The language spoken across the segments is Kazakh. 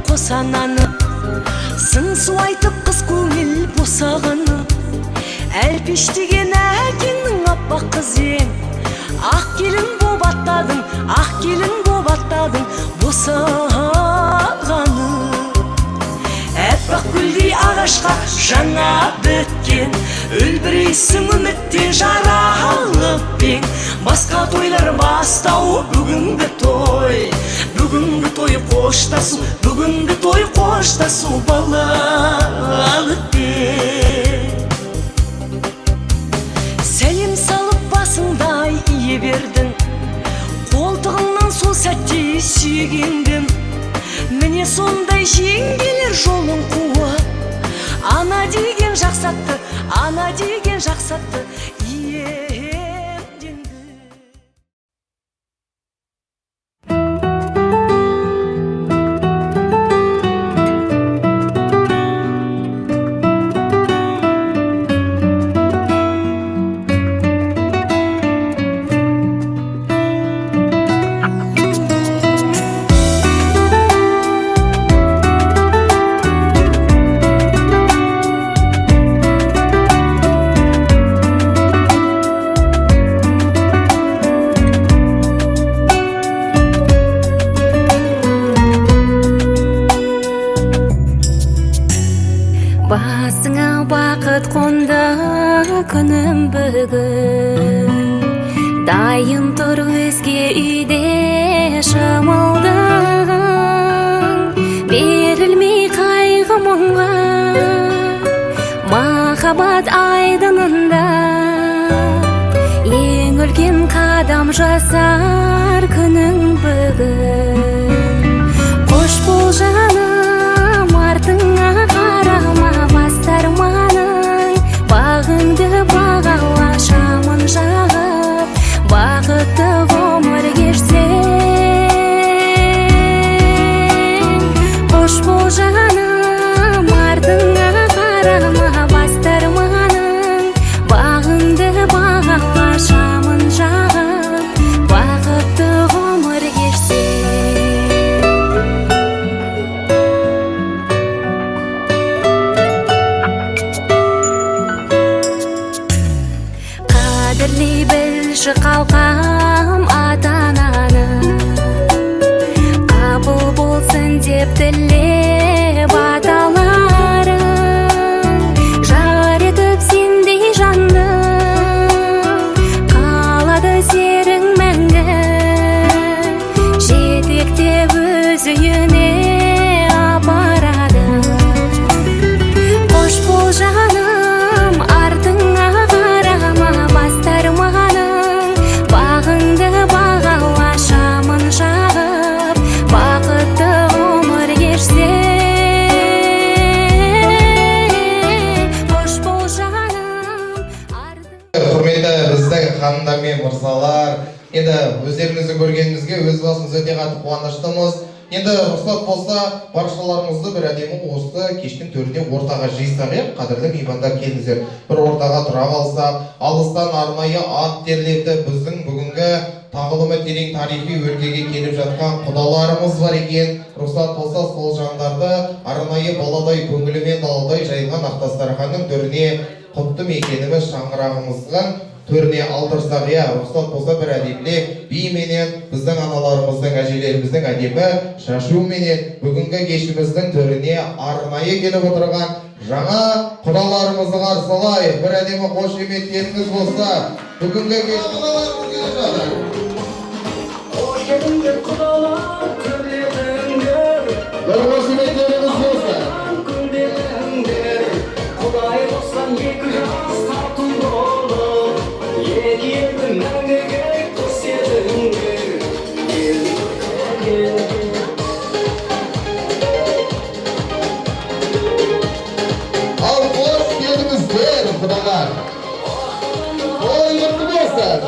қосананы, сын су айтып қыз көңіл босағаны, әлпештеген әкеңнің аппақ қыз ең, ақ келін боп аттадың, ақ келін боп аттадың босағаны. Әппақ гүлдей ағашқа жаңа біткен, үлбірейсің үміттен жаралып пең. Басқа тойлар бастау бүгінгі той, бүгінгі той қоштасу, бүгінгі той қоштасу балалықпен. Сәлем салып басыңдай ие бердің, қолтығыңнан сол сәтте сүйгендім. Міне сондай жеңгелер жолын қуып, ана деген жақсатты, ана деген жақсатты иемденді. Басыңа бақыт қонды күнім бүгін, дайын тұр өзге үйде шымылдың. Берілмей қайғы мұңға, махаббат айдынында ең үлкен қадам жасар күнің бүгін. Қош бол жаным, артыңа қарама, бастарманың бағыңды бағала, шамын жағып бақытты ғұмыр кешсең. Қош бол жаным, артыңа қарама, бастарманың бағыңды бағала, шамын жағып бақытты ғұмыр кешсең. Қадірлей білші қалқам ата-ананы, қабыл болсын деп тілеп аталарың. Жар етіп сендей жанды, қалады серің мәңгі, жетектеп өз үйіне апарады. Қош бол жаным, артыңа қарама, бастарманың бағыңды бағала, шамын жағып бақытты ғұмыр кешсең. Қош бол жаным, Құрметті біздің ханымдар мен мырзалар, енді өздеріңізді көргенімізге өз басымыз өте қатты қуаныштымыз. Енді рұқсат болса, баршаларымызды бір әдемі осы кештің төрінде ортаға жиыстық, қадірлі меймандар келіңіздер. Бір ортаға тұра қалсақ, алыстан арнайы ат терлетіп біздің бүгінгі тағылымы терең тарихи өлкеге келіп жатқан құдаларымыз бар екен. Рұқсат болса, сол жандарды арнайы баладай көңілімен даладай жайылған Ақтастарханның төріне құтты мекеніміз шаңырағымызға төріне алдырсақ, рұқсат болса бір әдемілеп бименен біздің аналарымыздың, әжелеріміздің әдемі шашуменен бүгінгі кешіміздің төріне арнайы келіп отырған жаңа құдаларымызды қарсы алайық. Бір әдемі қошеметтеріңіз болса, бүгінгі кешті құдаларымыз келіп жатыр. Қош келіңдер құдалар, күндеріңдер, Бір қошеметтеріңіз болса. күндеріңдер, Құдай қосқан екі жас тату болып, екі елді мәңгіге құс едіңдер. Ал қош келдіңіздер құдалар. Ой, құтты болсын.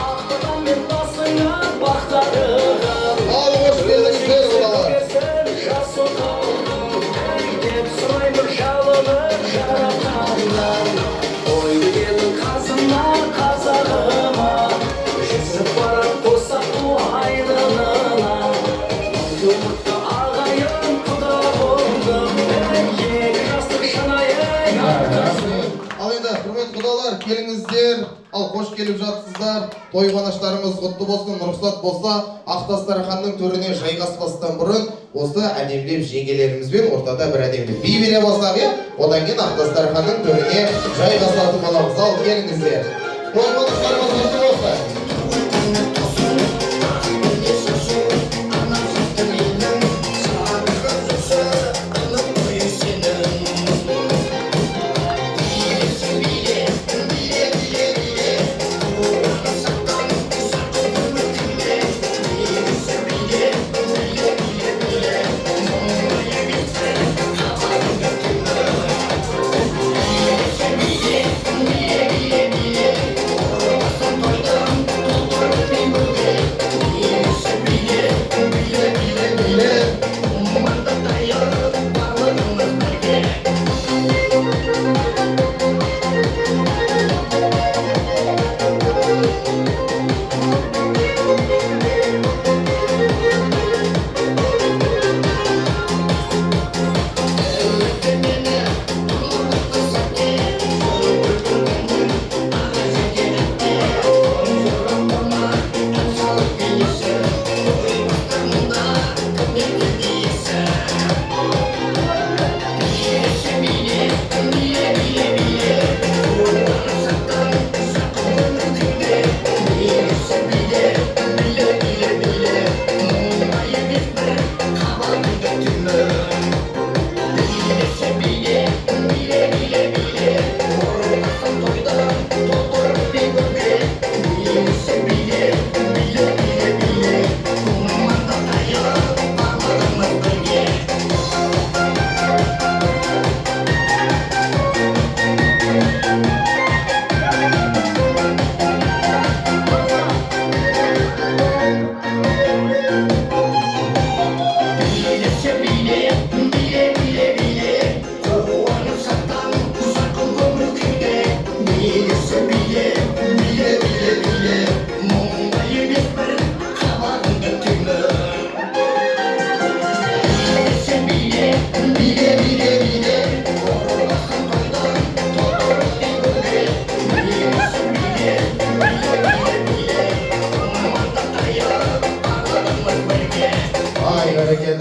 Ақтаған мен басыңа бақтарығам. Ал қош келдіңіздер құдалар. келіңіздер, ал қош келіп жатсыздар. Той қуаныштарыңыз құтты болсын, рұқсат болса, ақ дастарханның төріне жайғаспастан бұрын осы әдемілеп жеңгелерімізбен ортада бір әдемілеп би бере болсақ, одан кейін ақ дастарханның төріне жайғасатын боламыз. Ал келіңіздер. Той қуаныштарыңыз құтты болсын.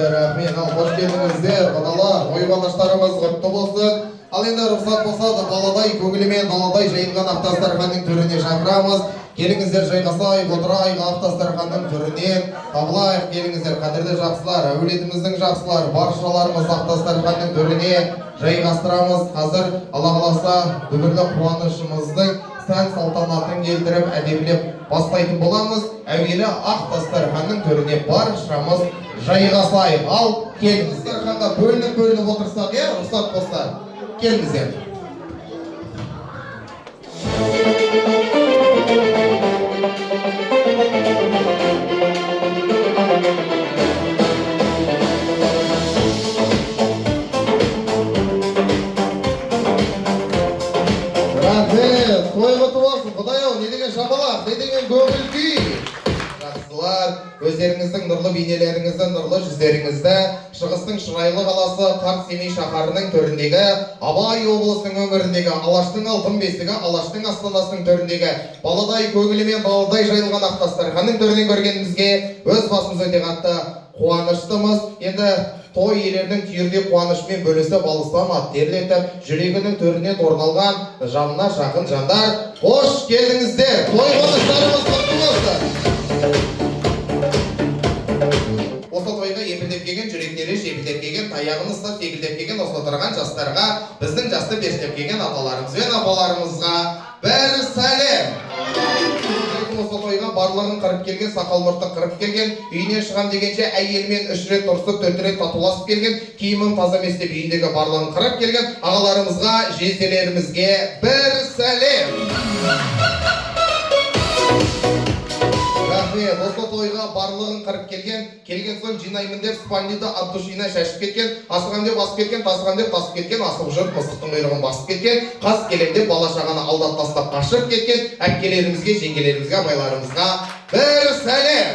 Рахмет, қош келдіңіздер, балалар, той қуаныштарыңыз құтты болсын. Ал енді рұқсат болса да баладай көңілімен даладай жайылған ақ дастарханның төріне шақырамыз. Келіңіздер, жайғасайық, отырайық ақ дастарханның төрінен. Табылайық, келіңіздер, қадірлі жақсылар, әулетіміздің жақсылар, баршаларымыз ақ дастарханның төріне жайғастырамыз. Қазір Алла қаласа дүбірлі қуанышымыздың сән салтанатын келтіріп, әдемілеп бастайтын боламыз. Әуелі ақ дастарханның төріне баршамыз жайғасайық. Ал келіңіздер, қанға бөлініп отырсақ, рұқсат болса, келіңіздер. Рахмет, той құтты болсын. Құдай-ау, не деген шапалақ, не деген көңіл күй. Жақсылар, өздеріңіздің нұрлы бейнелеріңізді, нұрлы жүздеріңізді Шығыстың шырайлы қаласы Қарт Семей шаһарының төріндегі, Абай облысының өңіріндегі, Алаштың алтын бесігі, Алаштың астанасының төріндегі баладай көңілімен баладай жайылған ақ дастарханның төрінен көргенімізге өз басымыз өте қатты қуаныштымыз. Енді той иелерінің түйірде қуанышымен бөлісіп, алыстан терлетіп, жүрегінің төрінен орын алған жанына жақын жандар, қош келдіңіздер. Той қуаныштарымыз құтты болсын. Осы тойға епілдеп келген, жүректері жепілдеп келген, таяғын ұстап тегілдеп келген осы отырған жастарға, біздің жасты берсеп келген аталарымыз бен апаларымызға бір сәлем. Осы тойға барлығын қырып келген, сақал мұртын қырып келген, үйінен шығам дегенше әйелмен 3 рет ұрсып, 4 рет татуласып келген, киімін таза емес деп үйіндегі барлығын қырып келген ағаларымызға, жезделерімізге бір сәлем. Рахмет, осы тойға барлығын қырып келген соң жинаймын деп спандиді абдушина шашып кеткен, асыған деп асып кеткен, тасыған деп тасып кеткен, асып жүріп мысықтың құйрығын басып кеткен, қас келем деп бала шағаны алдап тастап қашып кеткен әпкелерімізге, жеңгелерімізге, абайларымызға бір сәлем.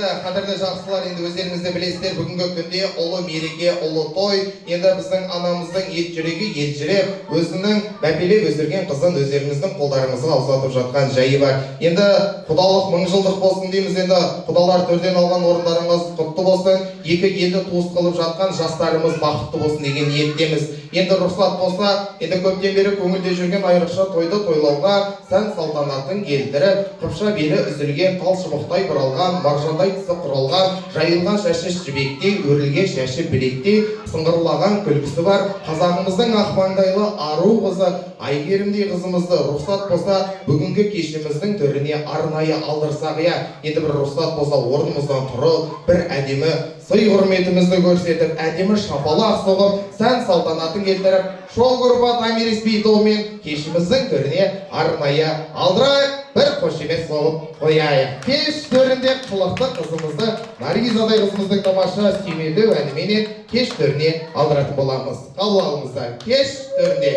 Қадірлі жақсылар, енді өздеріңізді білесіздер, бүгінгі күнде ұлы мереке, ұлы той. Енді біздің анамыздың ет жүрегі елжіреп, өзінің мәпелеп өсірген қызын өздеріңіздің қолдарыңызға ұзатып жатқан жайы бар. Енді құдалық 1000 жылдық болсын дейміз. Енді құдалар төрден алған орындарыңыз құтты болсын, екі елді туыс қылып жатқан жастарымыз бақытты болсын деген ниеттеміз. Енді рұқсат болса, енді көптен бері көңілде жүрген айрықша тойды тойлауға сән салтанатын келтіріп, қыпша белі үзілген, тал шыбықтай бұралған, маржандай тісі құралған, жайылған шашы жібектей, өрілген шашы білектей, сыңғырлаған күлкісі бар қазағымыздың ақмаңдайлы ару қызы, Айгерімдей қызымызды рұқсат болса, бүгінгі кешіміздің төріне арнайы алдырсақ, енді бір рұқсат болса, орнымыздан тұрып, бір әдемі сый құрметімізді көрсетіп, әдемі шапалақ соғып, сән салтанатын келтіріп, шоу-группа Томирис би тобымен кешіміздің төріне арнайы алдырайық, бір қошемет соғып қояйық. Кеш төрінде құлақты қызымызды, Наргизадай қызымыздың тамаша сүйемелді әніменен кеш төріне алдыратын боламыз. Қабыл алыңыздар, кеш төрінде.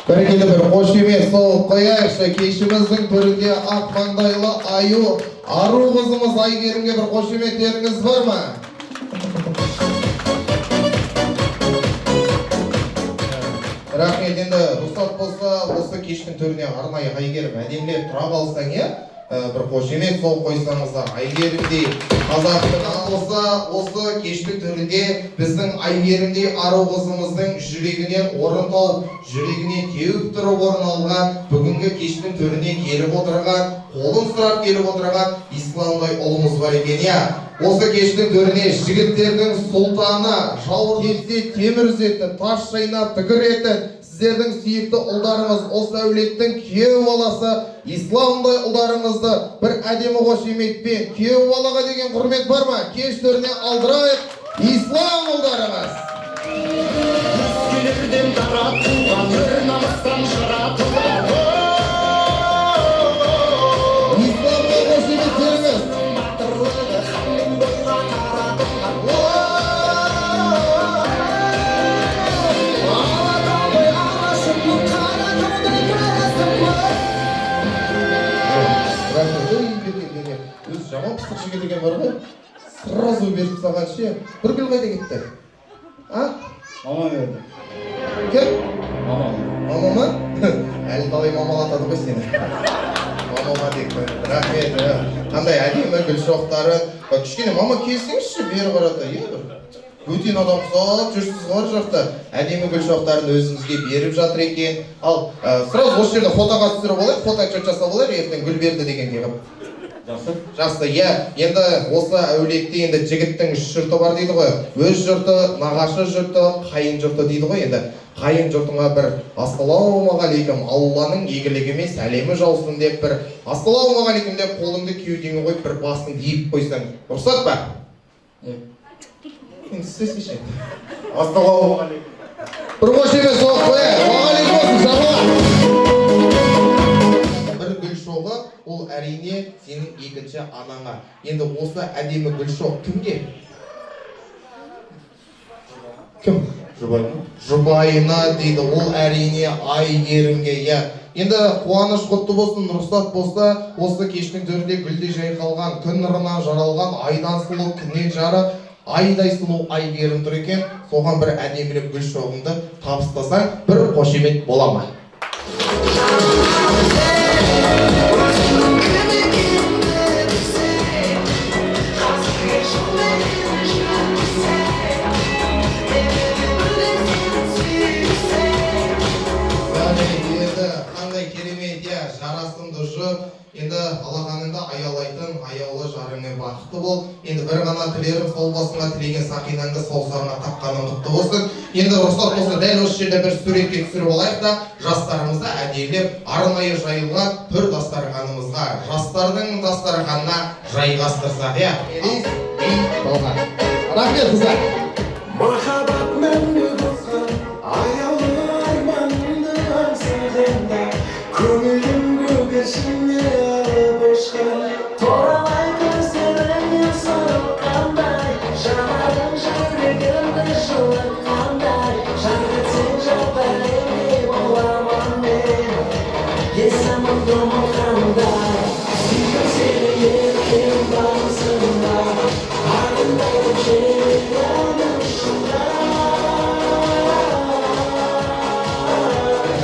Бәрекелді бір қошемет соғып қояйықшы. Кешіміздің төрінде ақ маңдайлы ару қызымыз Айгерімге бір қошеметтеріңіз бар ма? Рахмет. Енді рұқсат болса, осы кештің төріне арнайы Айгерім әдемілеп тұра қалсаң, бір қошемет соғып қойсаңыздар. Айгерімдей қазақтың болса, осы кештің төрінде біздің Айгерімдей ару қызымыздың жүрегінен орын тауып, жүрегіне теуіп тұрып орын алған, бүгінгі кештің төріне келіп отырған, қолын сұрап келіп отырған исламдай ұлымыз бар екен. Осы кештің төріне жігіттердің сұлтаны, жауыр тепсе темір үзетін, тас шайнап тігір етін, сіздердің сүйікті ұлдарыңыз, осы әулеттің күйеу баласы исламдай ұлдарыңызды бір әдемі қошеметпен, күйеу балаға деген құрмет бар ма? Кеш төріне алдырайық, ислам ұлдарымыз. Күлерден таратуға, өр намыстан жаратуға. Исламға қошеметтеріңіз. Батырлығы ханның бойға таратуға. Алатаудай арасың, қаратаудай қарасың. Өз жаман пысық жігіт деген бар ғой, сразу беріп салған ше, бір гүл қайда кетті? А? Мама берді. Кім? Мама. Мама ма? Әлі талай мамалатады ғой сені. Мама деп қойды. Рахмет. Қандай әдемі гүл шоқтарын. Кішкене мама келсеңізші бері қарата. Өтен адам құсап жүрсіз бар жақта. Әдемі гүл шоқтарын өзіңізге беріп жатыр екен. Ал сразу осы жерде фотоға түсіріп алайық, фото отчет жасап алайық, ертең гүл берді дегенге қып. Жақсы, енді осы әулетте енді жігіттің үш жұрты бар дейді ғой. Өз жұрты, нағашы жұрты, қайын жұрты дейді ғой енді. Қайын жұртыңа бір ассалаумағалейкум, Алланың игілігімен сәлемі жаусын деп бір ассалаумағалейкум деп қолыңды кеудеңе қойып бір басын дейіп қойсаң, рұқсат па? Енді сөзсеше. Ассалаумағалейкум. Бір қошемет соғып қояйық. Уағалейкум болсын, жабыла. Гүл шоғы ол әрине сенің екінші анаңа. Енді осы әдемі гүл шоқ кімге? Кім? Жұбайына дейді. Ол әрине Айгерімге. Енді қуаныш құтты болсын, рұқсат болса, осы кештің төрінде гүлде жайқалған, күн нұрынан жаралған, айдан сұлу, күннен жарық, айдай сұлу Айгерім тұр екен. Соған бір әдемілік гүл шоғыңды табыстасаң, бір қошемет бола ма? Жарасымды жұп, енді Аллаханыңда аялайтын, аяулы жарыңмен бақытты бол. Енді бір ғана тілерім сол басыңа тілеген сақинаңды саусағыңа таққаның құтты болсын. Енді рұқсат болса дәл осы жерде бір суретке түсіріп алайық та, жастарымызды әдемілеп арнайы жайылған төр дастарханымызға, жастардың дастарханына жайғастырсақ, рахмет қыздар. Махаббат мәңгі болсын, аяулы арманымды аңсағанда, көңілім көгершінне алып ұшқан. Торалай көздеріңнен сұрыққандай, жанарың жүрегімді жылытқандай, жан кетсең жаппайымде боламын мен, есімімді ұмытқандай. Сүйдім сені ертең бағысында, ағындайым жеріңнің ұшында.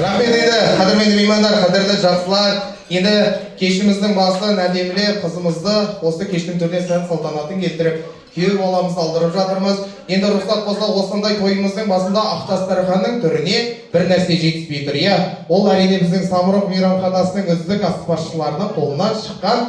Рахмет еді, қадірменді меймандар, қадірлі жақсылар. Енді кешіміздің басын әдемілеп қызымызды осы кештің түріне сән салтанатын келтіріп, күйеу баламызды алдырып жатырмыз. Енді рұқсат болса, осындай тойымыздың басында ақ дастарханның түріне бір нәрсе жетіспей тұр. Ол әрине біздің Самұрық мейрамханасының үздік аспазшыларының қолынан шыққан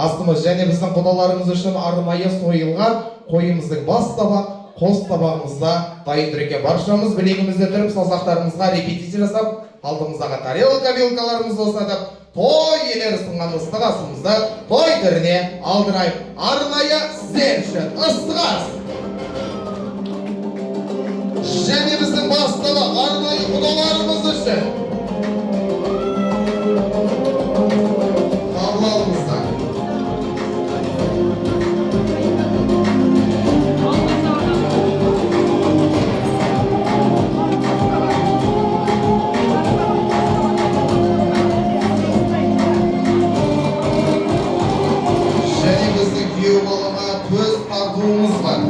астымыз және біздің құдаларымыз үшін арнайы сойылған қойымыздың бас табақ, қос табағымызда дайын тұр екен. Баршамыз білегімізде тұрып, саусақтарымызға репетиция жасап, алдымыздағы тарелка-вилкаларымызды ұстатып, той иелері ұсынған ыстық асымызды той түріне алдырайық. Арнайы сіздер үшін ыстық ас. Және біздің бас табақ арнайы құдаларымыз үшін. Қабыл алыңыздар. Көз тартуымыз бар.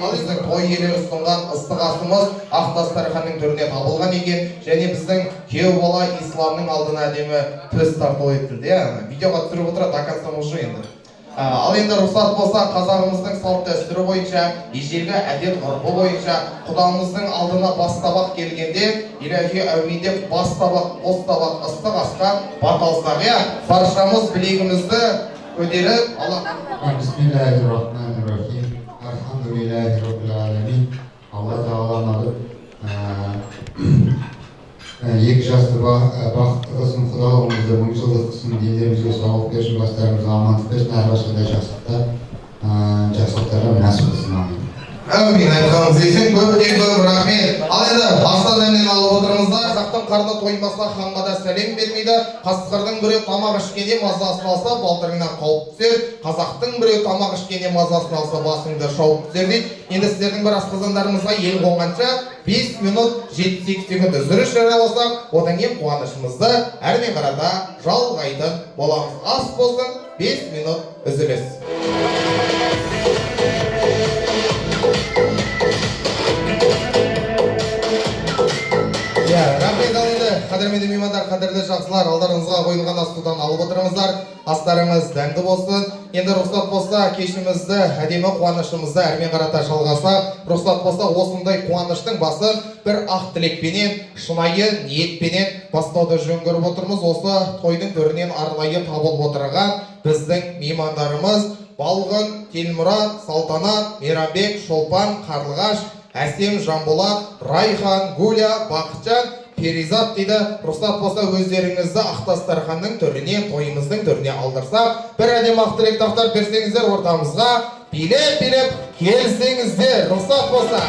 Ал біздің той иелері ұсынған ыстық асымыз ақ дастарханның түріне табылған екен, және біздің күйеу бала исламның алдына әдемі төс тарту етілді. Видеоға түсіріп отырады, до конца мұжы енді. Ал енді рұқсат болса, қазағымыздың салт дәстүрі бойынша, ежелгі әдет ғұрпы бойынша, құдамыздың алдына бас табақ келгенде, иләһи әумин деп бас табақ, қос табақ ыстық асқа бат алсақ. Баршамыз білегімізді көтеріп алла. Bismillahirrahmanirrahim. Elhamdülillahi Rabbil alemin. Allah Teala'nın екі жасты бақытты қылсын, құдалығымызды мың жылдық қылсын, елдерімізге сауап берсін, бастарымызға амандық берсін, әрқашанда жақсылықтарға нәсіп қылсын. Амин. Әмин, айтқаныңыз келсін, көптен көп рахмет. Ал енді астан әннен алып отырмыздар. Қазақтың қарны тоймаса ханға да сәлем бермейді. Қасқырдың біреу тамақ ішкенде мазасын алса, балтырыңнан қауіп түсер. Қазақтың біреу тамақ ішкенде мазасын алса, басыңды шауып түсер дейді. Енді сіздердің бір асқазандарыңызға ел қонғанша 5 минут 7-8 секунд үзіліс жарияласақ, одан кейін қуанышымызды әрмен қарата жалғайтын боламыз. Ас болсын, 5 минут үзіліс. Рахмет. Алды, қадірменді меймандар, қадірлі жақсылар, алдарыңызға қойылған астудан алып отырыңыздар. Астарыңыз дәмді болсын. Енді рұқсат болса, кешімізді, әдемі қуанышымызды әрмен қарата жалғаса, рұқсат болса, осындай қуаныштың басын бір ақ тілекпенен, шынайы ниетпенен бастауды жөн көріп отырмыз. Осы тойдың төрінен арнайы табылып отырған біздің меймандарымыз Балғын, Телмұрат, Салтанат, Мейрамбек, Шолпан, Қарлығаш, Әсем, Жанболат, Райхан, Гуля, Бақытжан, Перизат дейді. Рұқсат болса өздеріңізді Ақтастарханның төріне, тойымыздың төріне алдырсақ, бір әдем ақ тілек тақтар берсеңіздер ортамызға, билеп-билеп келсеңіздер. Рұқсат болса.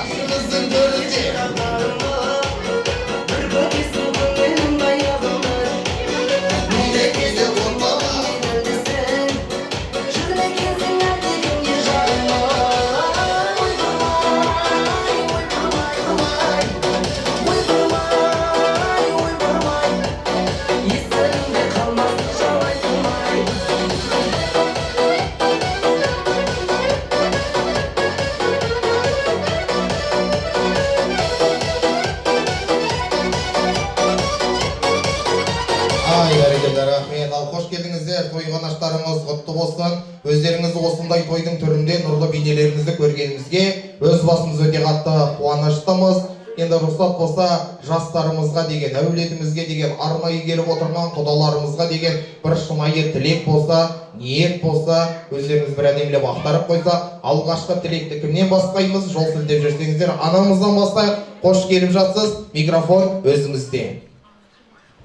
Қош келдіңіздер, той қонаштарыңыз құтты болсын. Өздеріңізді осындай тойдың түрінде нұрлы бейнелеріңізді көргенімізге өз басымыз өте қатты қуаныштымыз. Енді рұқсат болса, жастарымызға деген, әулетімізге деген, арнайы келіп отырған құдаларымызға деген бір шынайы тілек болса, ниет болса, өздеріңіз бір әдемілеп ақтарып қойса, алғашқы тілекті кімнен бастаймыз? Жол сілтеп жүрсеңіздер, анамыздан бастайық. Қош келіп жатсыз, микрофон өзіңізде.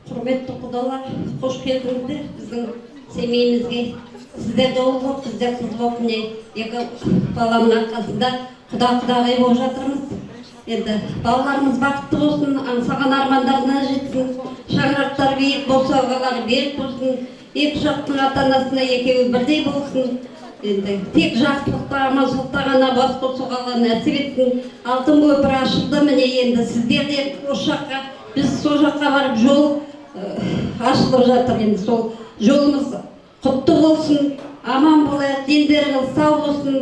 Құрметті құдалар, қош келдіңіздер біздің семейімізге. Сіздер де ұл болып, біздер қыз болып, екі баламның арқасында құда-құдағай болып жатырмыз. Енді балаларымыз бақытты болсын, аңсаған армандарына жетсін, шаңырақтар биік болса, ағалары берік болсын, екі жақтың ата-анасына екеуі бірдей болсын. Енді тек жақсылықта, аманшылықта ғана бас қосуға нәсіп етсін. Алтын көпір ашылды, міне енді сіздер де осы жаққа, біз сол жаққа барып жол ашылып жатыр. Енді сол жолымыз құтты болсын, аман болайық, дендеріңіз сау болсын,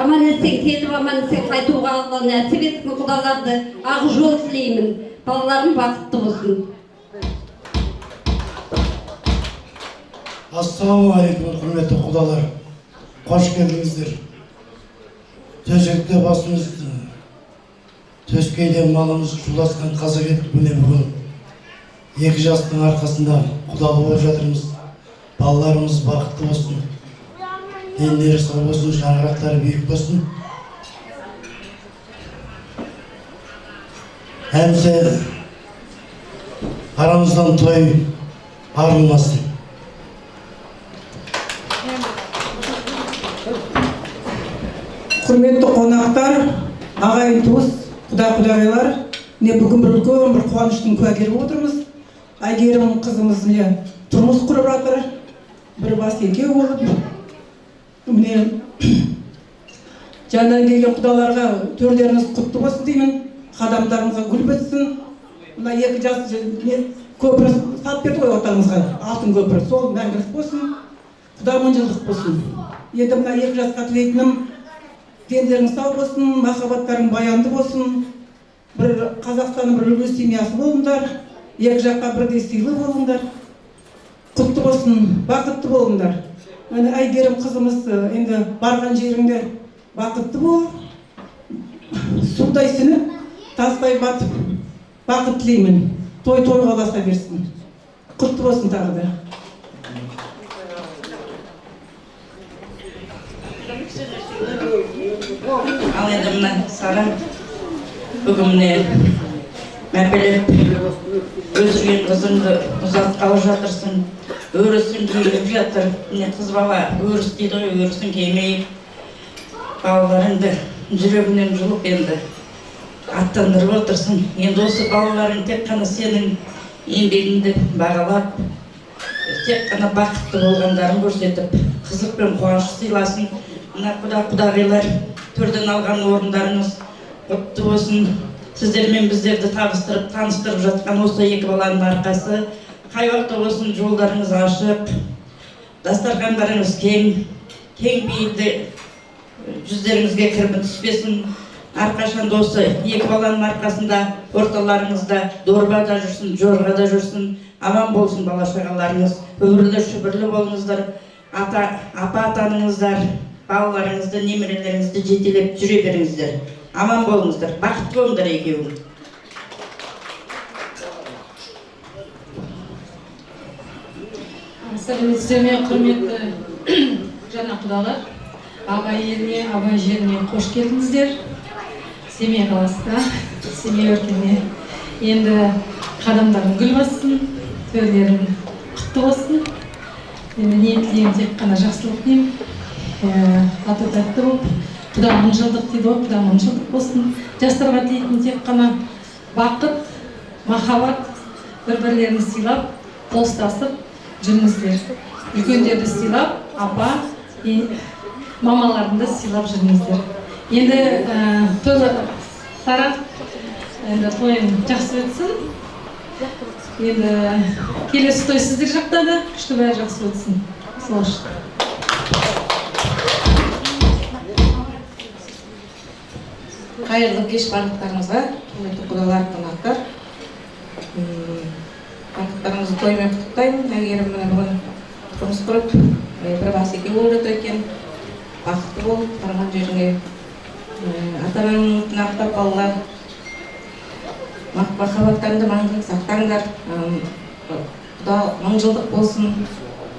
аман есен келіп, аман есен қайтуға Алла нәсіп етсін. Құдаларды ақ жол тілеймін, балаларым бақытты болсын. Ассалаумағалейкум, құрметті құдалар, қош келдіңіздер. Төсекте басымыз, төскейде малымыз шуласқан қазақ едік. Міне бүгін екі жастың арқасында құдалы болып жатырмыз. Балаларымыз бақытты болсын, дендері сау болсын, шаңырақтары биік болсын. Әмсе арамыздан той арылмасын. Құрметті қонақтар, ағайын туыс, құда-құдағайлар, міне бүгін бір үлкен бір қуаныштың куәгері отырмыз. Әйгерім қызымыз міне тұрмыс құрып жатыр, бір бас екеу болып. Міне жаңадан келген құдаларға төрлеріңіз құтты болсын деймін, қадамдарыңызға гүл бітсін. Мына екі жас көпір салып берді ғой ортамызға, алтын көпір, сол мәңгілік болсын, құда мың жылдық болсын. Енді мына екі жасқа тілейтінім, дендерің сау болсын, махаббаттарың баянды болсын, бір Қазақстанның бір үлгі семьясы болыңдар, екі жаққа бірдей сыйлы болыңдар, құтты болсын, бақытты болыңдар. Әйгерім қызымыз енді барған жеріңде бақытты бол, судай сініп, тастай батып, бақыт тілеймін, той қаласа берсін. Құтты болсын тағы да. ал енді мына саған бүгініне мәпелеп өсірген қызыңды ұзатқалы жатырсың, өрісің келіп жатыр. Міне қыз бала өріс дейді ғой, өрісің келмей балаларыңды жүрегінен жұлып енді аттандырып отырсың. Енді осы балаларың тек қана сенің еңбегіңді бағалап, тек қана бақытты болғандарын көрсетіп, қызық пен қуаныш сыйласын. Мына құдағилар төрден алған орындарыңыз құтты болсын. Сіздермен біздерді таныстырып жатқан осы екі баланың арқасы. Қай уақытта болсын жолдарыңыз ашық, дастархандарыңыз кең пейілді, жүздеріңізге кірбің түспесін. Әрқашанда осы екі баланың арқасында орталарыңызда дорбада жүрсін, жорғада жүрсін. Аман болсын бала-шағаларыңыз, өмірлі шүбірлі болыңыздар. Апа-атаныңыздар, балаларыңызды, немерелеріңізді жетелеп жүре беріңіздер. Аман болыңыздар, бақытты болыңдар екеуің. Сәлеметсіздер ме, құрметті жаңа құдалар. Абай еліне, Абай жеріне қош келдіңіздер. Семей қаласына, Семей өлкене. Енді қадамдарың гүл бассын, төрлерің құтты болсын. Енді не тілеймін, тек қана жақсылық деймін. Тату-тәтті болып, Құда мыңжылдық дейді ғой, Құда мыңжылдық болсын. Жастарға тілейтін тек қана бақыт, махаббат, бір-бірлерін сыйлап, достасып жүріңіздер. Үлкендерді сыйлап, апа, мамаларыңды сыйлап жүріңіздер. Енді тойлы тарап, енді тойың жақсы өтсін. Енді келесі той сіздер жақта да, күшті бәрі жақсы өтсін. Сол үшін. Қайырлы кеш барлықтарыңызға, құрметті құдалар, қонақтар. Бақыттарыңызды тоймен құттықтаймын. Әйгерім міне бүгін тұрмыс құрып, бір басеке болып жатыр екен. Бақытты болып, барған жеріңе ата-ананың ақтап балалар, махаббаттарыңды мәңгілік сақтаңдар. Құда мыңжылдық болсын,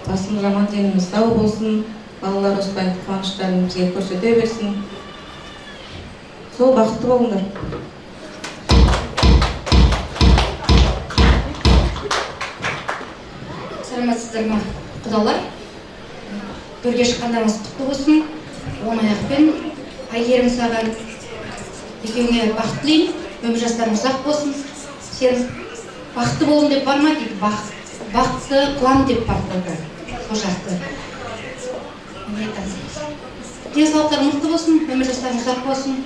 басымыз жаман деніміз сау болсын, балалар осылай қуаныштарын бізге көрсете берсін. Сол бақытты болыңдар. Сәлеметсіздер ме, құдалар? Төрге шыққандарыңыз құтты болсын. Оң аяқпен Әйгерім саған екеуіңе бақыт тілеймін. Өмір жастарың ұзақ болсын. Сен бақытты болың деп барма дейді. Бақытты қылам деп бар қойды. Сол жақты. Денсаулықтарың мықты болсын. Өмір жастарың ұзақ болсын.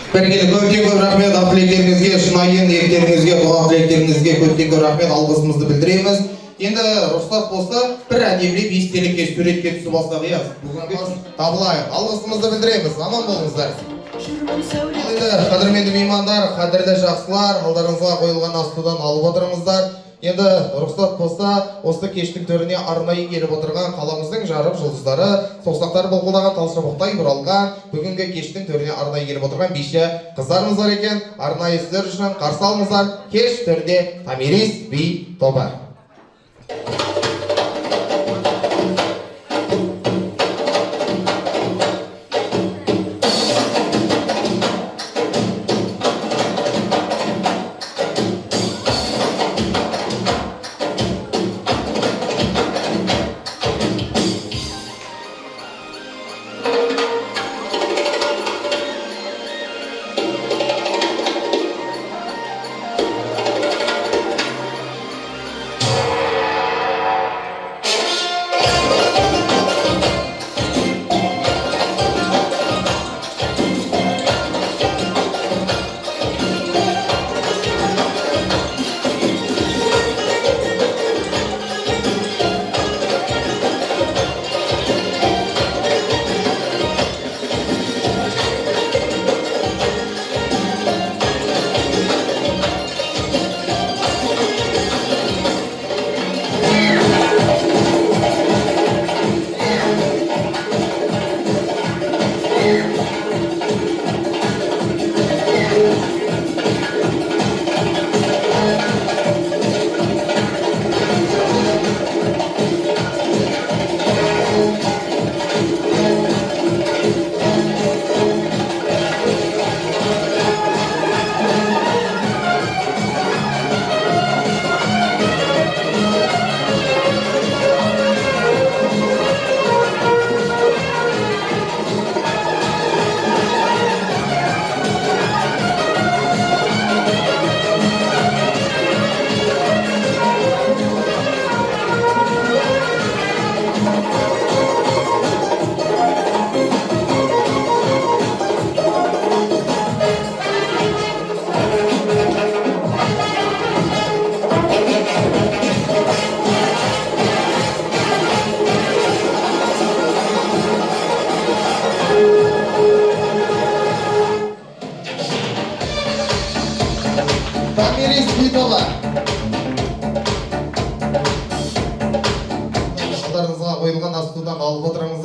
Бәрекелді, көптен көп рахмет, ақ тілектеріңізге, шынайы ниеттеріңізге, дұға тілектеріңізге көптен көп рахмет, алғысымызды білдіреміз. Енді рұқсат болса, бір әдемілеп естелікке, суретке түсіп алсақ, иә, бүгінгі табылайық. Алғысымызды білдіреміз, аман болыңыздар. Ал енді, қадірменді меймандар, қадірлі жақсылар, алдарыңызға қойылған астудан алып отырыңыздар. Енді рұқсат болса, осы кештің төріне арнайы келіп отырған қаламыздың жарық жұлдыздары, соқсақтары былқылдаған талшыбықтай бұралған, бүгінгі кештің төріне арнайы келіп отырған биші қыздарымыз бар екен. Арнайы сіздер үшін қарсы алыңыздар. Кеш төрде Томирис би тобы.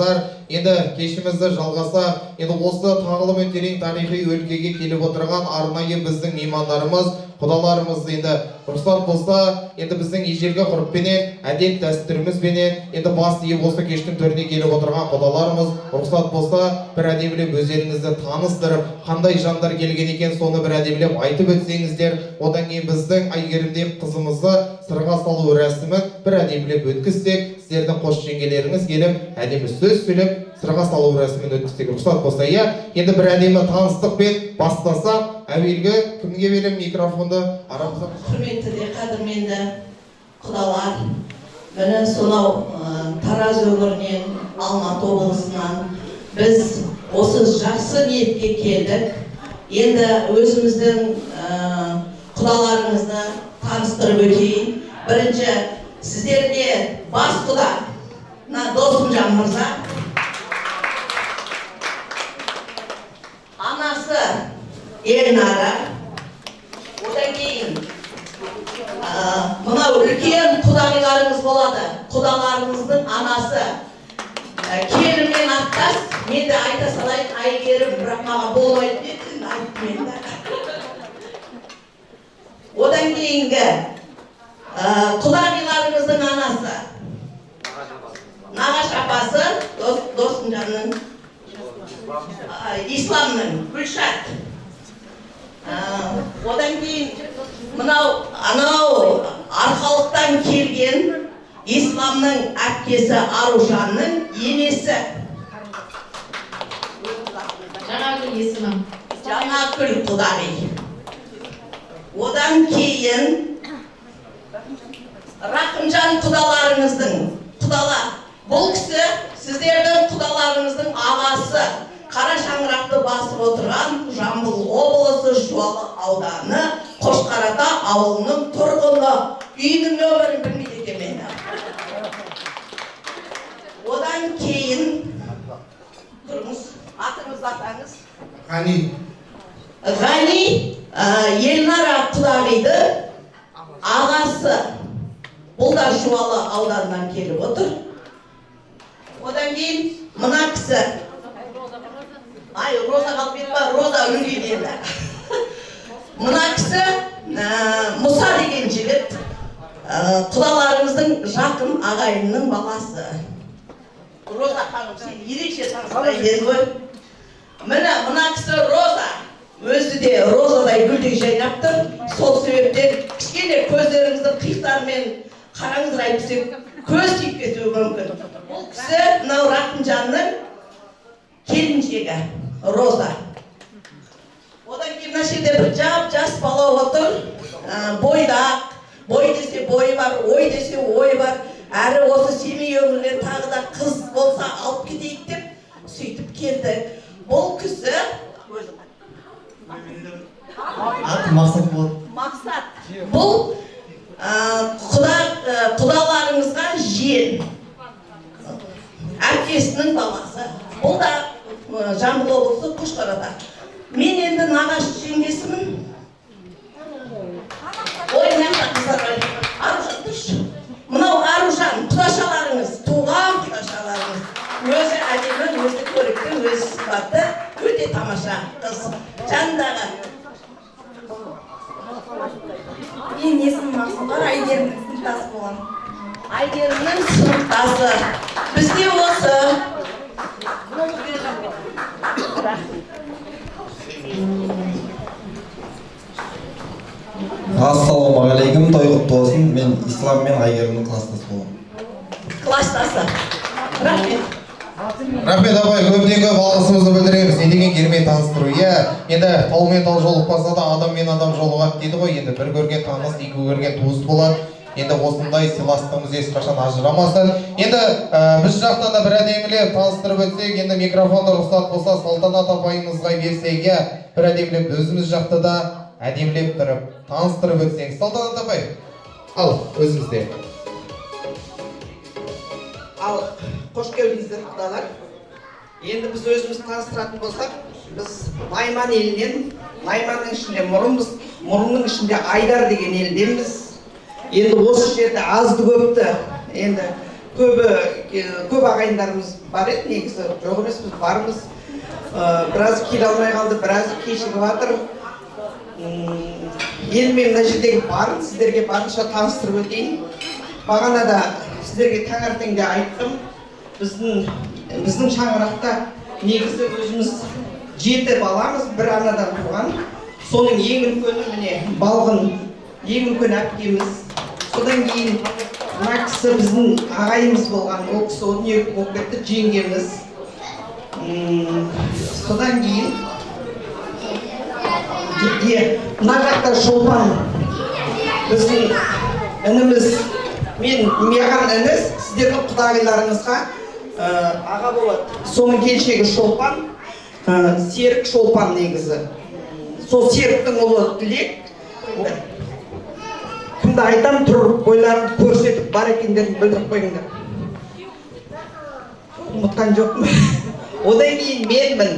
барыңыздар. Енді кешімізді жалғаса, енді осы тағылым мен терең тарихи өлкеге келіп отырған арнайы біздің меймандарымыз, құдаларымыз енді рұқсат болса, енді біздің ежелгі ғұрыппенен, әдет дәстүрімізбенен, енді бас иіп осы кештің төріне келіп отырған құдаларымыз, рұқсат болса, бір әдемілеп өздеріңізді таныстырып, қандай жандар келген екен, соны бір әдемілеп айтып өтсеңіздер, одан кейін біздің Әйгерімдей қызымызды сырға салу рәсімін бір әдемілеп өткізсек, сіздердің қос жеңгелеріңіз келіп, әдемі сөз сөйлеп, сырға салу рәсімін өткізсек рұқсат болса, иә, енді бір әдемі таныстықпен бастасақ, әуелгі кімге берем микрофонды? Арамызда. Құрметті де қадірменді құдалар, міне сонау Тараз өңірінен, Алматы облысынан біз осы жақсы ниетке келдік. Енді өзіміздің құдаларымызды таныстырып өтейін. Бірінші сіздерге бас құда Досымжан мырза, анасы Елнара, одан кейін мынау үлкен құдағиларыңыз болады, құдаларыңыздың анасы Келін мен Аттас. Мен де айта салайын, Әйгерім, бірақ маған болмайды деді, айттым енді. Одан кейінгі құдағиларыңыздың анасы, нағаш апасы Досымжанның, Исламның, Гүлшат. Одан кейін анау арқалықтан келген Исламның әпкесі Аружанның енесі. Жаңагүл есімі. Жаңагүл құдағи. Одан кейін Рақымжан құдаларыңыздың құдала. Бұл кісі сіздердің құдаларыңыздың ағасы. Қара шаңырақты басып отырған Жамбыл облысы Жуалы ауданы Қошқарата ауылының тұрғыны. Үйінің нөмірін білмейді екен мені. Одан кейін тұрыңыз, атыңызды атаңыз. Ғани. Ғани Елнара құдағиды ағасы. Бұл да Жуалы ауданынан келіп отыр. Одан кейін мына кісі. Роза қалып кетпе, Роза өлген енді. Мына кісі Мұса деген жігіт, құдаларыңыздың жақын ағайынның баласы. Роза ханым, сен ерекше таныстырайын деді ғой. Мына кісі Роза, өзі де розадай гүлдей жайнап тұр. Сол себептен кішкене көздеріңіздің қиықтарымен қараңыздар айтып, көз тиіп кетуі мүмкін. Бұл кісі мынау Рақымжанның келіншегі Роза. Одан кейін мына жерде бір жас бала отыр, бойдақ, бой десе бойы бар, ой десе ойы бар. Әрі осы Семей өңірінен тағы да қыз болса алып кетейік деп сөйтіп келдік. Бұл кісі Мақсат болады. Мақсат. Бұл құдаларыңызға жиен, әпкесінің баласы. Бұл да Жамбыл облысы Қошқарата. Мен енді нағаш жеңгесімін. Ой, мына қыздар бар. Аружан тұршы. Мынау Аружан, құдашаларыңыз, туған құдашаларыңыз. Өзі әдемі, өзі көрікті, өзі сыпаты, өте тамаша қыз. Жанындағы. Мен есімім Мақсұлдар, Әйгерімнің сыныптасы болған. Әйгерімнің сыныптасы. Бізде осы. Ассалаумағалейкум, той құтты болсын. Мен Ислам мен Әйгерімнің кластасы боламын. Кластасы. Рахмет. Рахмет абай, көптен көп алғысымызды білдіреміз. Не деген керемет таныстыру. Енді тал мен тал жолықпаса да адам мен адам жолығады дейді ғой. Енді бір көрген таныс, екі көрген туыс болады. Енді осындай сыйластығымыз ешқашан ажырамасын. Енді біз жақтан да бір әдемілеп таныстырып өтсек, енді микрофонды рұқсат болса Салтанат апайымызға берсек, бір әдемілеп өзіміз жақта да әдемілеп тұрып таныстырып өтсек. Салтанат апай, ал өзімізде. Ал қош келдіңіздер құдалар. Енді біз өзіміз таныстыратын болсақ, біз Найман елінен, Найманның ішінде мұрынбыз, мұрынның ішінде Айдар деген елденбіз. Енді осы жерде азды көпті, енді көп ағайындарымыз бар еді негізі, жоқ емес, біз бармыз. Біраз келе алмай қалды, біраз кешігіп жатыр. Енді мен мына жердегі барын сіздерге барынша таныстырып өтейін. Бағана да сіздерге таңертеңде айттым. Біздің шаңырақта негізі өзіміз 7 баламыз, бір анадан туған. Соның ең үлкені міне Балғын, ең үлкен әпкеміз. Содан кейін мына кісі біздің ағайымыз болған, ол кісі 12 болып кетті, жеңгеміз. Содан кейін мына жақта Шолпан, біздің ініміз, маған іні, сіздердің құдағиларыңызға аға болады. Соның келіншегі Шолпан, Серік Шолпан негізі. Сол Серіктің ұлы Тілек. Кімді айтам, тұрып бойларын көрсетіп бар екендерін білдіріп қойыңдар. Ұмытқан жоқпын. Одан кейін менмін,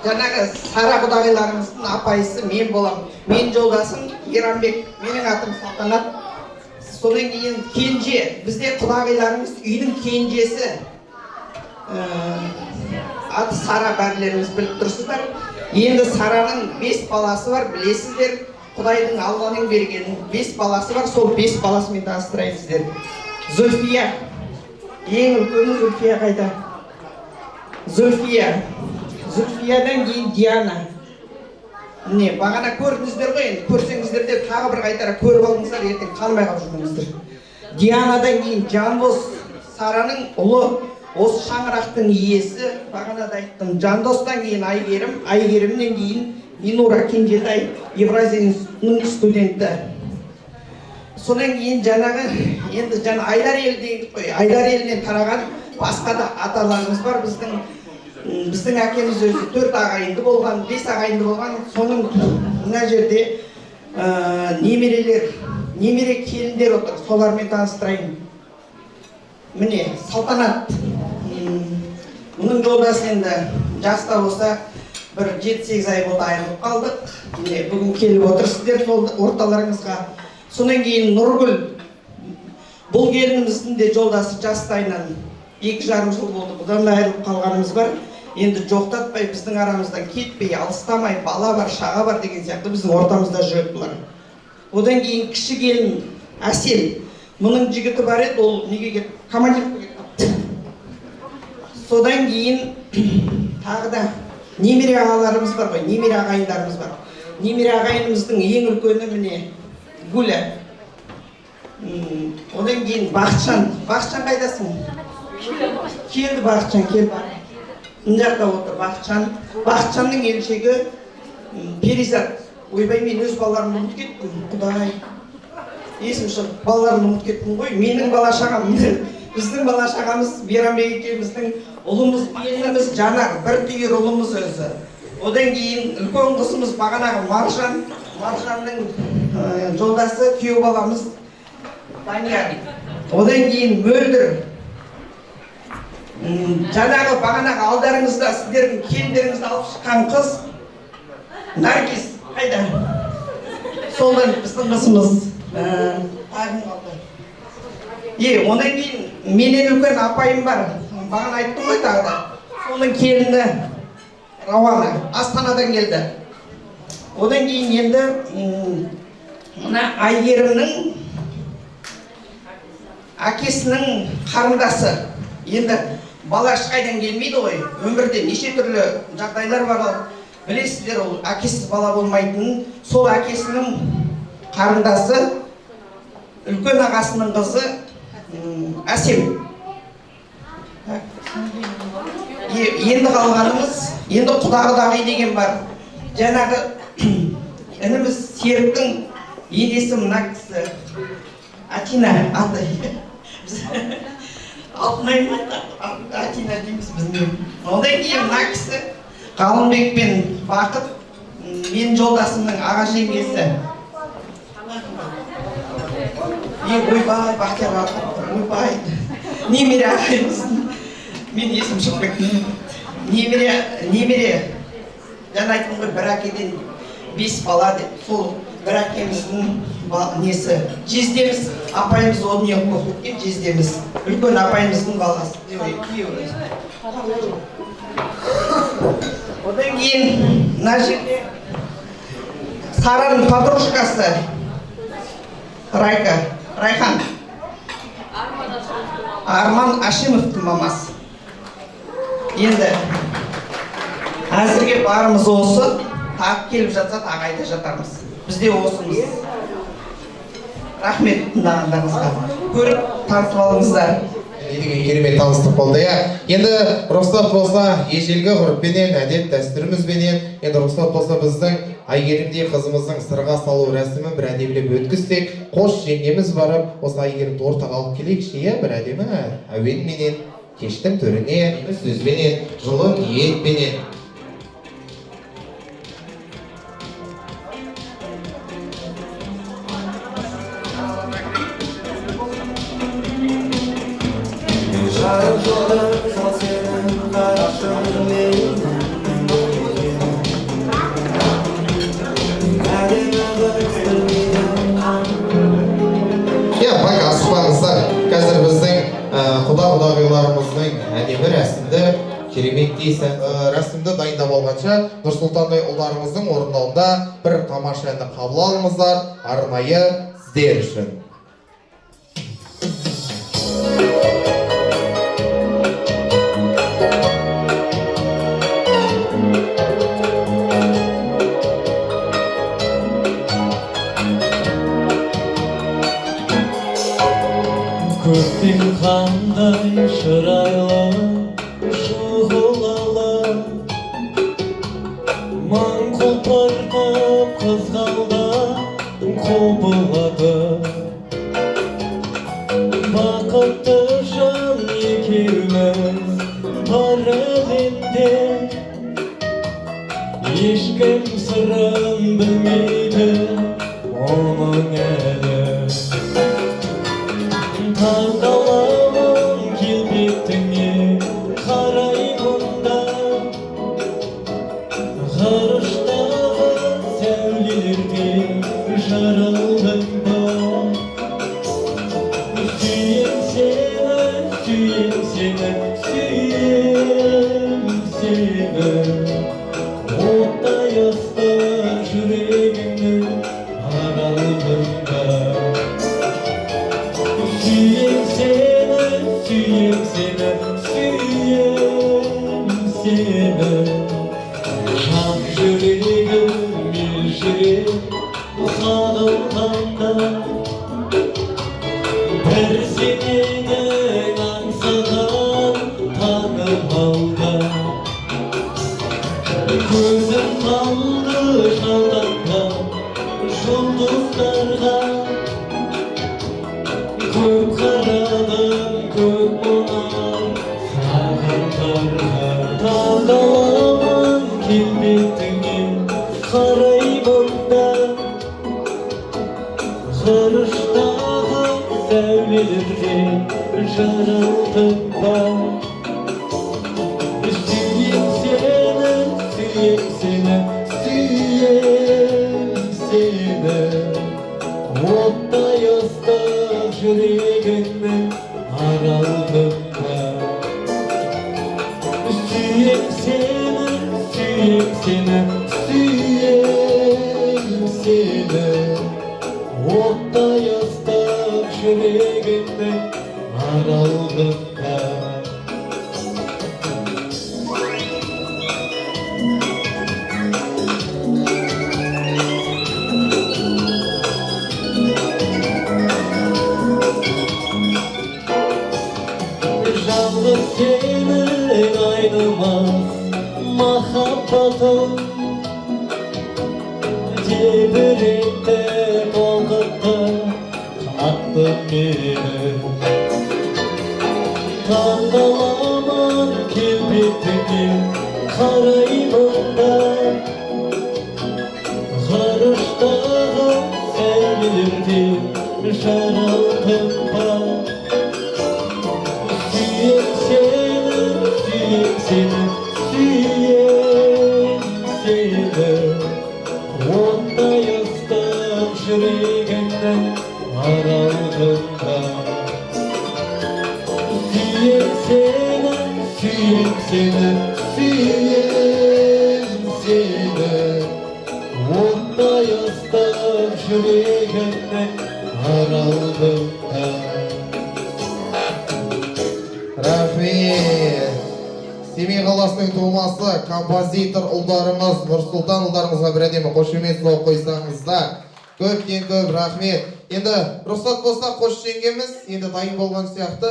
жаңағы Сара құдағиларымыздың апайысы мен болам. Мен жолдасым Еранбек, менің атым Салтанат. Содан кейін кенже, бізде құдағиларымыз үйдің кенжесі. Аты Сара, бәрлеріңіз біліп тұрсыздар. Енді Сараның 5 баласы бар, білесіздер. Құдайдың Алланың берген 5 баласы бар, сол 5 баласымен таныстырайын сіздер. Зульфия, ең үлкені Зульфия қайда? Зульфиядан кейін Диана. Міне, бағана көрдіңіздер ғой, енді көрсеңіздер де тағы бір қайтара көріп алыңыздар, ертең қалмай қалып жүрмеңіздер. Дианадан кейін Жандос, Сараның ұлы, осы шаңырақтың иесі, бағана да айттым. Жандостан кейін Айгерім, Айгерімнен кейін Минура Кенжетай, Евразия институтының студенті. Содан кейін жаңағы, енді Айдар елі дейдік қой, Айдар елінен тараған басқа да аталарымыз бар. Біздің әкеміз өзі 4 ағайынды болған, 5 ағайынды болған. Соның мына жерде немере келіндер отыр, солармен таныстырайын. Міне, Салтанат. Мұның жолдасы енді жаста болса, бір 7-8 ай болды айырылып қалдық. Міне, бүгін келіп отырсыздар орталарыңызға. Содан кейін Нұргүл. Бұл келініміздің де жолдасы жастайынан 2,5 жыл болды. Бұдан да айырылып қалғанымыз бар. Енді жоқтатпай, біздің арамыздан кетпей, алыстамай, бала бар, шаға бар деген сияқты біздің ортамызда жүреді бұлар. Одан кейін кіші келін Әсел. Мұның жігіті бар еді, ол неге кетті? Командировка кетті. Содан кейін тағы да немере ағаларымыз бар ғой, немере ағайындарымыз бар. Немере ағайынымыздың ең үлкені міне Гуля. Одан кейін Бақытжан. Бақытжан қайдасың? Келді Бақытжан, келді. Мына жақта отыр Бақытжан. Бақытжанның келіншегі Перизат. Ойбай, мен өз балаларымды ұмытып кеттім, құдай. Есім шығып, балаларымды ұмытып кеттім ғой. Менің бала шағам, біздің бала шағамыз Мейрамбек екеуміздің ұлымыз, келініміз Жанар, бір түйір ұлымыз өзі. Одан кейін үлкен қызымыз бағанағы Маржан, Маржанның жолдасы күйеу баламыз Данияр. Одан кейін Мөлдір. Жаңағы бағанағы алдарыңызда сіздердің келіндеріңізді алып шыққан қыз Наргиз. Қайда? Солдан біздің қызымыз. Тағым қалды. Одан кейін менен үлкен апайым бар. Бағана айттым ғой тағы да. Соның келіні Рауана Астанадан келді. Одан кейін енді мына Айгерімнің әкесінің қарындасы. Енді бала ешқайдан келмейді ғой. Өмірде неше түрлі жағдайлар бар. Білесіздер, ол әкесіз бала болмайтынын. Сол әкесінің қарындасы, үлкен ағасының қызы Әсем. Енді қалғанымыз, енді құдағи деген бар. Жаңағы ініміз Серіктің енесі мына кісі Атина аты. Алтынай Атина дейміз біздің. Одан кейін мына кісі Қалымбек пен Бақыт, мен жолдасымның аға жеңгесі. Ойбай, Бақтияр Бақыт, ойбай. Немере ағайымыздың, мен есім шығып кеттім. Немере, жаңа айттым ғой, бір әкеден 5 бала деп. Сол бір әкеміздің несі жездеміз, апайымыз о дүниеге қосылып кетті, жездеміз үлкен апайымыздың баласы күйеуі. Одан кейін мына жерде Сараның подружкасы Райхан Арман Ашимовтың мамасы. Енді әзірге барымыз осы, тағы келіп жатса тағы айта жатармыз. Бізде осымыз. Рахмет тыңдағандарыңызға. Көріп танысып алыңыздар. Керемет таныстық болды, Енді рұқсат болса, ежелгі ғұрыппенен, әдет дәстүрімізбенен, енді рұқсат болса біздің Айгерімдей қызымыздың сырға салу рәсімін бір әдемілеп өткізсек, қош жеңгеміз барып, осы Айгерімді ортаға алып келейікші, бір әдемі әуенменен, кештің түріне, сөзбенен, жылы ниетпенен. Бай асықпаңыздар, қазір біздің құда-құдағиларымыздың әдемі рәсімді керемет дейсі рәсімді дайындап алғанша Нұрсұлтандай ұлдарымыздың орындауында бір тамаша әнді қабыл алыңыздар, арнайы сіздер үшін. Көктем қандай шырайлы, шұғылалы, маң құлпыртып қызғалдақ құбылады. Бақытты жан екеуміз бар әлемде, ешкім сырын білмейді оның әлі. Таңдаламын келбетіңе қараймын да, ғарыштағы сәулелерде жаралдың ба. Сүйем сені, сүйем сені, оттай ыстық жүрегімнің аралдың ба. Сүйем сені, жан жүрегім елжіреп сағынғанда, бір сенің аңсаған таңым алда. Көзім қалды жалданған жұлдыздарға, көп қарадым, көп мұңар сағындарға. Таңдаламын келбетіңе қараймын да, ғарыштағы сәулелерде жаралдың ба. Сүйем сені, сүйем сені, оттай ыстық жүрегімнің аралдың ба. Сүйем сені, сүйем сені, оттай ыстық жүрегімнің аралдың ба. Жалғыз сенің айнымас махаббатың, тебіректі толқытты қатты мені. Таңдаламын келбетіңе қараймын да, ғарыштағы сәулелерде жаралдың ба. Сүйем сені, сүйем сені, оттай ыстық başında. Suyem seni, suyem seni, suyem seni. Onda yastap yüreğimde aralığımda. Рахмет. Семей қаласының тумасы, композитор ұлдарымыз, Нұрсұлтан ұлдарымызға бір әдемі қошемет слов қойсаңыздар. Көптен көп рахмет. Енді рұқсат болса қош жеңгеміз, енді дайын болған сияқты.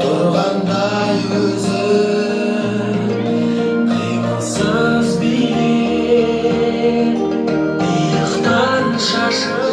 Тұрғандай өзің, қимылсыз билеп, иықтан шашып